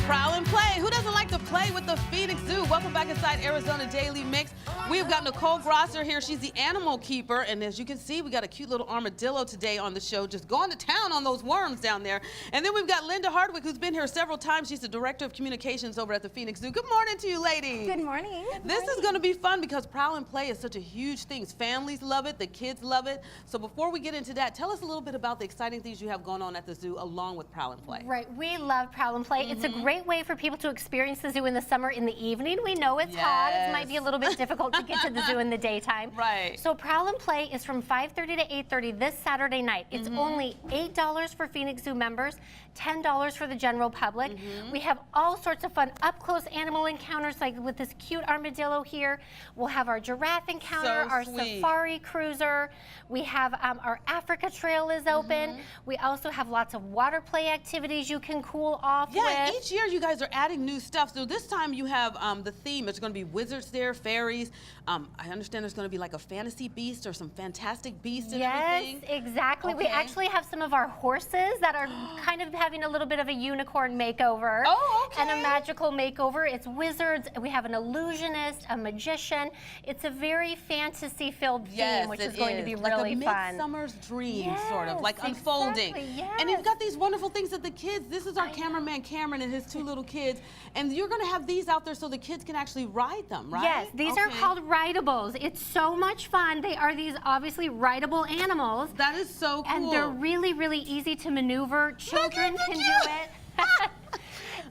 Prowl and play. Who doesn't like to play with the Phoenix Zoo? Welcome back inside Arizona Daily Mix. We've got Nicole Grosser here. She's the animal keeper. And as you can see, we got a cute little armadillo today on the show, just going to town on those worms down there. And then we've got Linda Hardwick, who's been here several times. She's the Director of Communications over at the Phoenix Zoo. Good morning to you, ladies. Good morning. This is going to be fun because Prowl and play is such a huge thing. Families love it. The kids love it. So before we get into that, tell us a little bit about the exciting things you have going on at the zoo along with Prowl and play. Right. We love Prowl and play. It's a great way for people to experience the zoo in the summer in the evening. We know it's hot. It might be a little bit difficult to get to the zoo in the daytime. Right. So Prowl and play is from 5:30 to 8:30 this Saturday night. It's only $8 for Phoenix Zoo members, $10 for the general public. We have all sorts of fun up-close animal encounters, like with this cute armadillo here. We'll have our giraffe encounter, our safari cruiser. We have our Africa Trail is open. We also have lots of water play activities you can cool off with. Each year you guys are adding new stuff. So this time you have the theme. It's going to be wizards there, fairies. I understand there's going to be like a fantasy beast or some fantastic beast and everything. Yes, exactly. We actually have some of our horses that are kind of having a little bit of a unicorn makeover. Oh, okay. And a magical makeover. It's wizards. We have an illusionist, a magician. It's a very fantasy-filled theme, which is going to be really fun. Like a midsummer's dream, sort of, like unfolding. Yes. And you've got these wonderful things that the kids, this is our cameraman Cameron and his two little kids, and you're going to have these out there so the kids can actually ride them, right? Yes, these are called rideables. It's so much fun. They are these obviously rideable animals. That is so cool. And they're really, really easy to maneuver. Children can do it.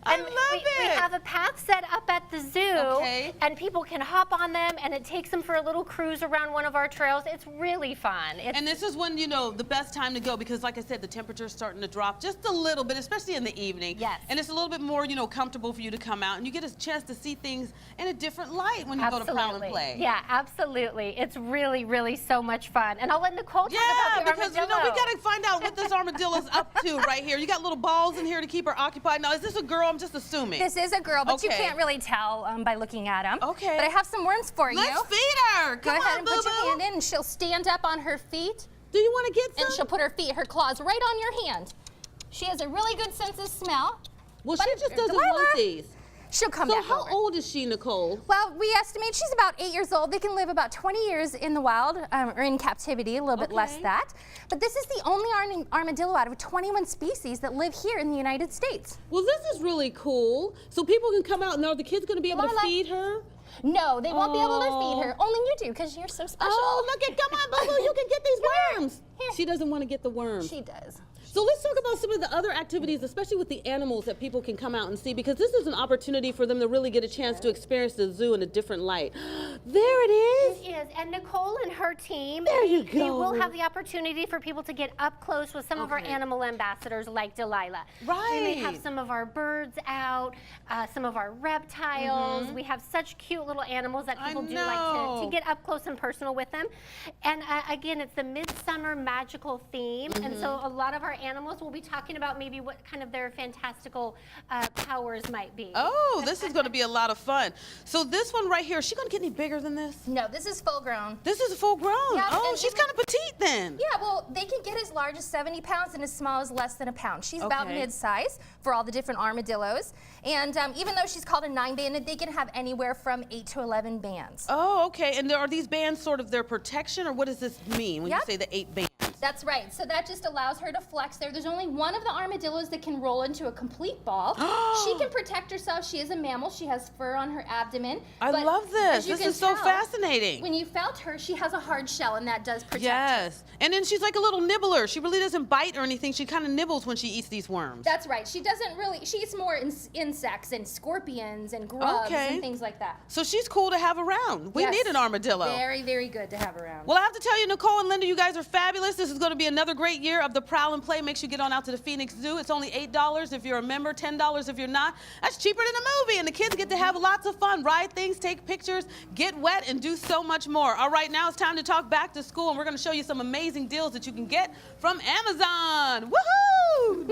I love it. We have a path set up at the zoo, and people can hop on them, and it takes them for a little cruise around one of our trails. It's really fun. And this is when, you know, the best time to go because, like I said, the temperature's starting to drop just a little bit, especially in the evening. Yes. And it's a little bit more, you know, comfortable for you to come out, and you get a chance to see things in a different light when you go to Prowl and play. Yeah, absolutely. It's really, really so much fun. And I'll let Nicole talk about the because, armadillo. you know, we got to find out what this armadillo's up to right here. You got little balls in here to keep her occupied. Now, is this a girl? I'm just assuming. This is a girl, but you can't really tell by looking at them. Okay. But I have some worms for you. Let's feed her. Go ahead and put your hand in, and she'll stand up on her feet. Do you want to get some? And she'll put her claws right on your hand. She has a really good sense of smell. Well, she just doesn't want these. She'll come back So how over. old is she, Nicole? Well, we estimate she's about 8 years old. They can live about 20 years in the wild or in captivity, a little bit less that. But this is the only armadillo out of 21 species that live here in the United States. Well, this is really cool. So people can come out and are the kids going to be able to feed her? No, they won't be able to feed her. Only you do, because you're so special. Oh, look at, come on, Boo-Boo, you can get these worms. She doesn't want to get the worms. She does. So let's talk about some of the other activities, especially with the animals that people can come out and see, because this is an opportunity for them to really get a chance to experience the zoo in a different light. There it is. It is. And Nicole and her team, there you go. They will have the opportunity for people to get up close with some of our animal ambassadors like Delilah. Right. We may have some of our birds out, some of our reptiles. We have such cute little animals that people do like to get up close and personal with them. And again, it's the midsummer magical theme. And so a lot of our animals will be talking about maybe what kind of their fantastical powers might be. Oh, this is going to be a lot of fun. So this one right here, is she going to get any bigger than this? No, this is full grown. This is full grown. Yeah, oh, she's kind of petite then. Yeah, well, they can get as large as 70 pounds and as small as less than a pound. She's about mid-size for all the different armadillos. And even though she's called a 9-banded, they can have anywhere from 8 to 11 bands. Oh, okay. And are these bands sort of their protection, or what does this mean when you say the 8 bands? That's right. So that just allows her to flex there. There's only one of the armadillos that can roll into a complete ball. She can protect herself. She is a mammal. She has fur on her abdomen. I love this. This is so fascinating. When you felt her, she has a hard shell, and that does protect her. Yes. And then she's like a little nibbler. She really doesn't bite or anything. She kind of nibbles when she eats these worms. That's right. She doesn't really, she eats more insects and scorpions and grubs and things like that. So she's cool to have around. We need an armadillo. Very, very good to have around. Well, I have to tell you, Nicole and Linda, you guys are fabulous. This is going to be another great year of the Prowl and Play. Make sure you get on out to the Phoenix Zoo. It's only $8 if you're a member, $10 if you're not. That's cheaper than a movie, and the kids get to have lots of fun, ride things, take pictures, get wet, and do so much more. All right, now it's time to talk back to school, and we're going to show you some amazing deals that you can get from Amazon. Woohoo!